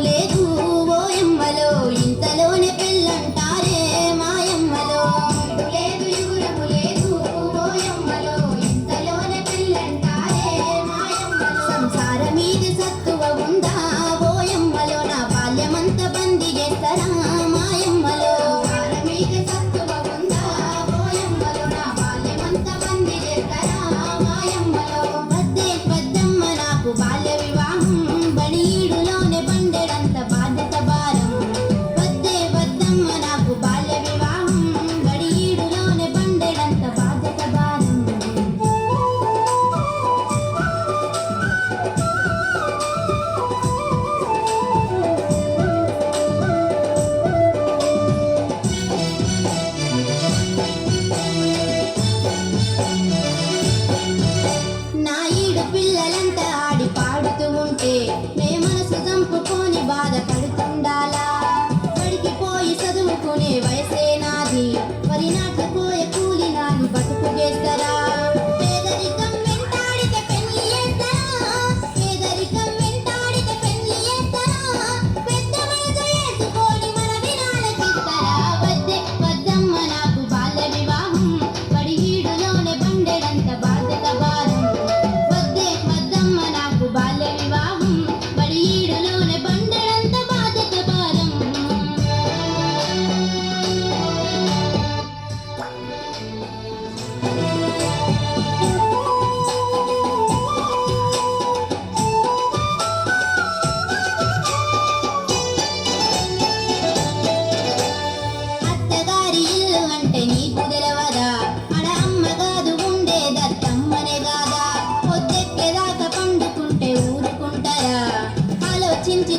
లేదు ఓయమ్మలో ఇంతలోనే పెళ్ళంటారే మాయమ్మలో లేదు యుగురము లేదు ఓయమ్మలో ఇంతలోనే పెళ్ళంటారే మాయమ్మలో సంసార మీద సత్తువ ఉందా ఓయమ్మలో నా బాల్యమంత బంది చేస్తారా మాయమ్మలో సంసార మీద సత్తువ ఉందా ఓయమ్మలో నా బాల్యమంత బంది చేస్తారా మాయమ్మలో వద్దే వద్దమ్మ నాకు బాల్య వివాహం బడీడులోనే బండెడంత బాధ్యత భారం వద్దే వద్దమ్మ నాకు బాల్య వివాహం బడీడులోనే బండెడంత బాధ్యత భారం నా ఈడు పిల్లలంతా ఆడి పాడుతూ ఉంటే నే మనసు చంపుకొని బాధపడుతుండాలా బడికి పోయి చదువుకునే వయసే నాది వరి నాట్లు పోయే కూలి నాని బతుకు చేస్తారా పేదరికం వెంటాడితే పెళ్లి చేస్తారా పేదరికం వెంటాడితే పెళ్లి చేస్తారా పెద్ద మీద వేసుకొని మన వినాలకిస్తారా వద్దే వద్దమ్మ నాకు బాల్య వివాహం బడిగీడులోనే బండెడంత బాధ్యత భారం వద్దే వద్దమ్మ నాకు బాల్య వివాహం బడిగీడులోనే బండెడంత బాధ్యత భారం అత్తగారి ఇల్లు అంటే నీకు తెలవదా అడ అమ్మ కాదు ఉండేదత్తమ్మనే కాదా పొద్దెక్కేదాకా పండుకుంటే ఊరుకుంటారా ఆలోచించి